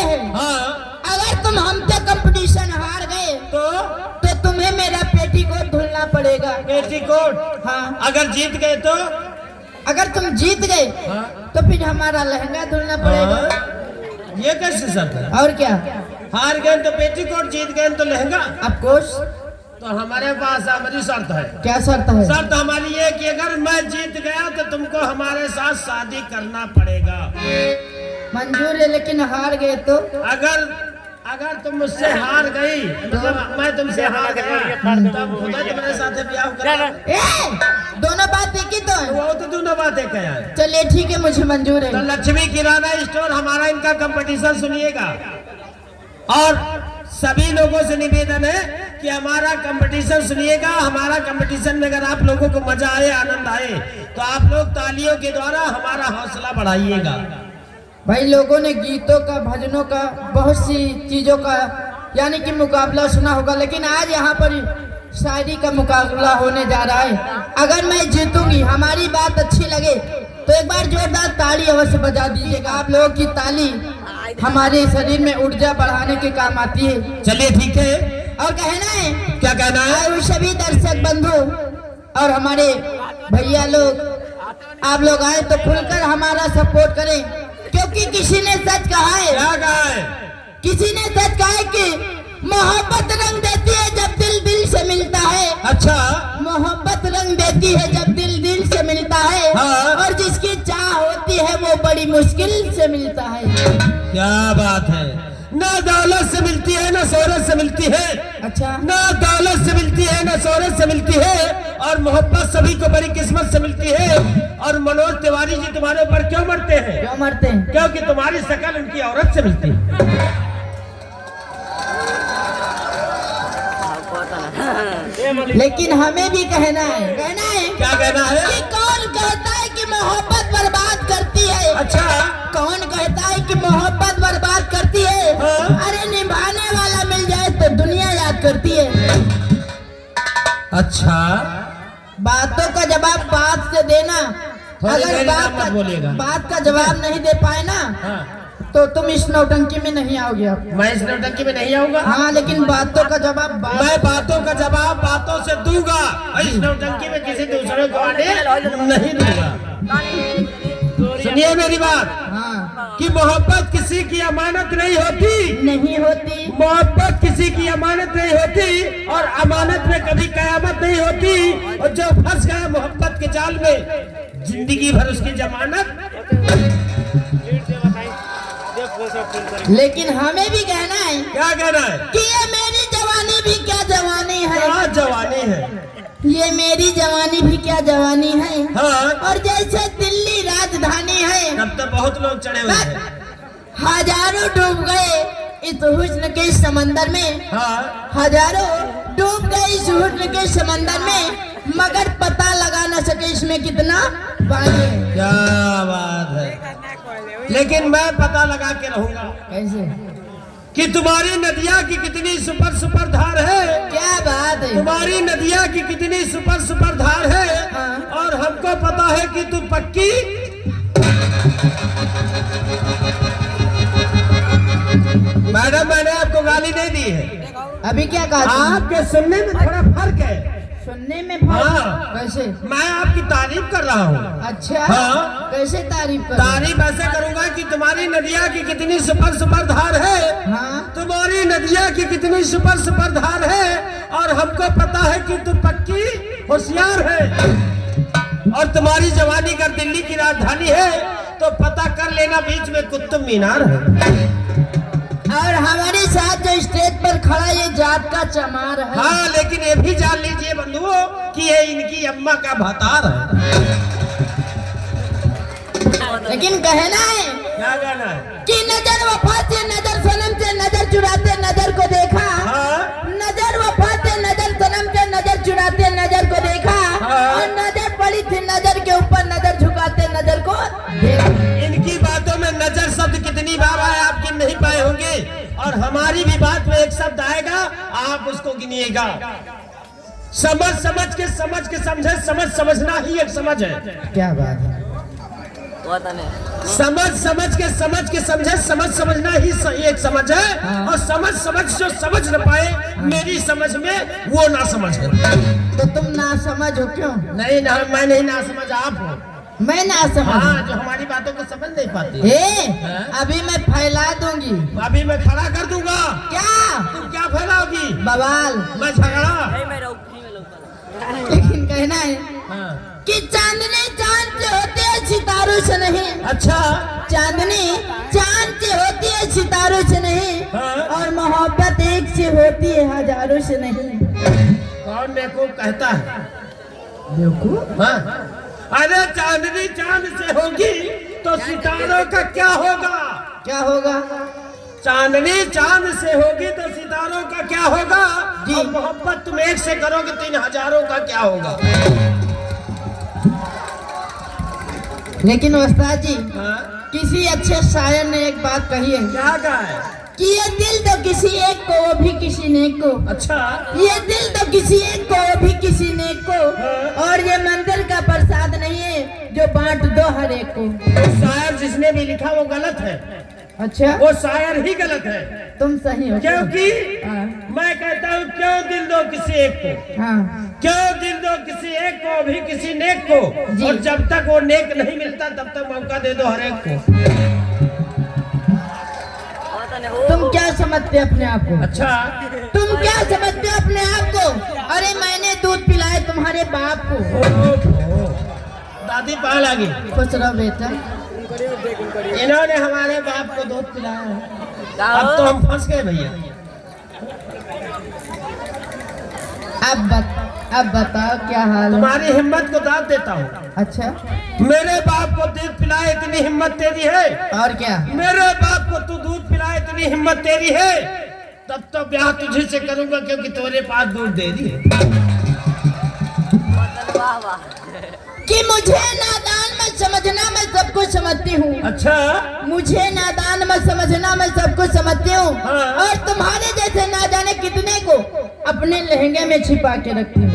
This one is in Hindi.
हैं। हाँ, अगर तुम हमसे कंपटीशन हार गए तो तुम्हें मेरा पेटीकोट धुलना पड़ेगा। पेटीकोट? हाँ। अगर जीत गए तो? अगर तुम जीत गए हाँ। तो फिर हमारा लहंगा धुलना पड़ेगा। हाँ। ये कैसे शर्त है? और क्या? हार गए तो पेटीकोट, जीत गए तो लहंगा। Of course. तो हमारे पास हमारी शर्त है। क्या शर्त है? शर्त हमारी है कि अगर मैं जीत गया तो तुमको हमारे साथ शादी करना पड़ेगा। मंजूर है, लेकिन हार गए तो? अगर तुम मुझसे हार गई, मतलब मैं तुमसे हार गया, तब खुद तुम्हारे साथ ब्याह करा। दोनों बात एक ही तो है। वो तो दोनों बातें क्या है। चलिए ठीक है, मुझे मंजूर है। तो लक्ष्मी किराना स्टोर हमारा इनका कंपटीशन सुनिएगा, और सभी लोगों से निवेदन है कि हमारा कंपटीशन सुनिएगा। हमारा कंपटीशन में अगर आप लोगों को मजा आए, आनंद आए, तो आप लोग तालियों के द्वारा हमारा हौसला बढ़ाइएगा। भाई लोगों ने गीतों का, भजनों का, बहुत सी चीजों का यानी कि मुकाबला सुना होगा, लेकिन आज यहाँ पर शायरी का मुकाबला होने जा रहा है। अगर मैं जीतूंगी, हमारी बात अच्छी लगे तो एक बार जोरदार ताली अवश्य बजा दीजिएगा। आप लोगों की ताली हमारे शरीर में ऊर्जा बढ़ाने के काम आती है। चलिए ठीक है। और कहना है, क्या कहना है? और सभी दर्शक बंधु और हमारे भैया लोग, आप लोग आए तो खुलकर हमारा सपोर्ट करें, क्योंकि किसी ने सच कहा है। क्या कहा है? किसी ने सच कहा है कि मोहब्बत रंग देती है जब दिल दिल से मिलता है। अच्छा। मोहब्बत रंग देती है जब दिल दिल से मिलता है। हाँ। और जिसकी चाह होती है वो बड़ी मुश्किल से मिलता है। क्या बात है। ना दौलत से मिलती है, ना शोहरत से मिलती है। अच्छा। ना दौलत से मिलती है, ना शोहरत से मिलती है, और मोहब्बत सभी को बड़ी किस्मत से मिलती है। और मनोज तिवारी जी तुम्हारे ऊपर क्यों मरते हैं? क्यों मरते हैं? क्योंकि तुम्हारी शक्ल उनकी औरत से मिलती है। लेकिन हमें भी कहना है। क्या कहना है? कि कौन कहता है कि मोहब्बत बर्बाद करती है? अच्छा। कौन कहता है कि मोहब्बत बर्बाद करती है? हाँ? अरे निभाने वाला मिल जाए तो दुनिया याद करती है। अच्छा। बातों का जवाब बात से देना। अगर बात का जवाब नहीं दे पाए ना, हाँ। तो तुम इस नौटंकी में नहीं आओगे। आप मैं इस नौटंकी में नहीं आऊंगा। हाँ, लेकिन बातों का जवाब मैं बातों का जवाब बातों से दूंगा। इस नौटंकी में किसी दूसरे को आने नहीं दूंगा। सुनिए मेरी बात। हाँ। कि मोहब्बत किसी की अमानत नहीं होती। नहीं होती। मोहब्बत किसी की अमानत नहीं होती, और अमानत में कभी कयामत नहीं होती। और जो फंस गया मोहब्बत के जाल में, जिंदगी भर उसकी जमानत। लेकिन हमें भी कहना है। क्या कहना है? कि ये मेरी जवानी भी क्या जवानी है। क्या जवानी है? ये मेरी जवानी भी क्या जवानी है। हाँ। और जैसे दिल्ली राजधानी है, तब तो बहुत लोग चढ़े हुए हैं। हजारों डूब गए इस हुस्न के समंदर में। हाँ। हजारों डूब गए इस हुस्न के समंदर में, मगर पता लगा न सके इसमें कितना पानी है। क्या बात है। लेकिन मैं पता लगा के रहूंगा। कैसे? कि तुम्हारी नदिया की कितनी सुपर सुपर धार है। क्या बात है। तुम्हारी नदिया की कितनी सुपर सुपर धार है। हाँ। और हमको पता है कि तू पक्की। मैडम, मैंने आपको गाली नहीं दी है। अभी क्या कहा? आपके सुनने में थोड़ा फर्क है। सुनने में फर्क? हाँ। कैसे? मैं आपकी तारीफ कर रहा हूँ। अच्छा। हाँ। कैसे तारीफ कर? तारीफ ऐसे करूंगा कि तुम्हारी नदिया की कितनी सुपर सुपर धार है। हाँ। तुम्हारी नदिया की कितनी सुपर सुपर धार है, और हमको पता है कि तू पक्की होशियार है। और तुम्हारी जवानी का दिल्ली की राजधानी है, तो पता कर लेना बीच में कुतुब मीनार है। और हमारे साथ जो स्टेज पर खड़ा ये जात का चमार है। हाँ, लेकिन ये भी जान लीजिए बंधुओं कि ये इनकी अम्मा का भतार है। लेकिन कहना है। क्या कहना है? कि नजर वफा से, नजर सनम से, नजर चुराते नजर को देखा। हाँ। नजर वफा से, नजर सनम से, नजर चुराते नजर को देखा। हाँ। और नजर पड़ी थी नजर के ऊपर, नजर झुकाते नजर को देखा। इनकी बातों में नजर शब्द कितनी बार आए आप गिन नहीं पाए होंगे, और हमारी भी बात में एक शब्द आएगा, आप उसको गिनिएगा। समझ समझ के समझे, समझ समझना ही एक समझ है। क्या बात है। समझ के समझे, समझना ही एक समझ है। हाँ। और समझ जो समझ न पाए मेरी समझ में, वो ना समझ है। तो तुम ना समझ हो क्यों? नहीं ना, मैं नहीं ना समझ, आप हो। मैं ना समझ? हाँ, जो हमारी बातों को समझ नहीं पाती। हाँ? अभी मैं फैला दूंगी। अभी मैं खड़ा कर दूंगा। क्या? तुम क्या फैलाओगी? बवाल। मैं झगड़ा। लेकिन कहना है हाँ। कि चांदनी चांद से होती है सितारों से नहीं। अच्छा। चांदनी चांद से होती है सितारों से नहीं। हाँ। और मोहब्बत एक से होती है हजारों से नहीं। कौन बेवकूफ कहता है? बेवकूफ? हाँ। अरे चांदनी चांद से होगी तो सितारों का क्या होगा? क्या होगा? चांदनी चांद से होगी तो सितारों का क्या होगा? जी। और मोहब्बत तुम एक से करोगे 3,000 का क्या होगा? लेकिन उस्ताद जी, हाँ? किसी अच्छे शायर ने एक बात कही है क्या कहा है? कि ये दिल तो किसी एक को, वो भी किसी ने को। अच्छा। ये दिल तो किसी एक को, वो भी किसी ने को। हाँ। और ये मंदिर का प्रसाद नहीं है जो बांट दो हर एक को। तो शायर जिसने भी लिखा वो गलत है। अच्छा, वो शायर ही गलत है। तुम सही हो। क्योंकि हाँ। मैं कहता हूँ क्यों दिल दो किसी एक को, हाँ। क्यों दिल दो किसी एक को, भी किसी नेक को। जी। और जब तक वो नेक नहीं मिलता तब तक मौका दे दो हर एक को। तुम क्या समझते अपने आप को? अच्छा। तुम क्या समझते हो अपने आप को? अरे मैंने दूध पिलाया तुम्हारे बाप को। दादी पाल आ गई। खुश रहो बेटा। इन्होंने हमारे बाप को दूध पिलाया है। अब तो हम फंस गए भैया। अब बताओ क्या हाल है? तुम्हारी हिम्मत को दाद देता हूँ। अच्छा, मेरे बाप को दूध पिलाए इतनी हिम्मत तेरी है? और क्या? मेरे बाप को तू दूध पिलाए इतनी हिम्मत तेरी है? तब तो ब्याह तुझे से करूंगा क्योंकि तेरे पास दूध दे दी है। कि मुझे नादान मत समझना, मैं सब कुछ समझती हूँ। अच्छा। मुझे नादान मत समझना, मैं सब कुछ समझती हूँ। हाँ। और तुम्हारे जैसे ना जाने कितने को अपने लहंगे में छिपा के रखती हूँ।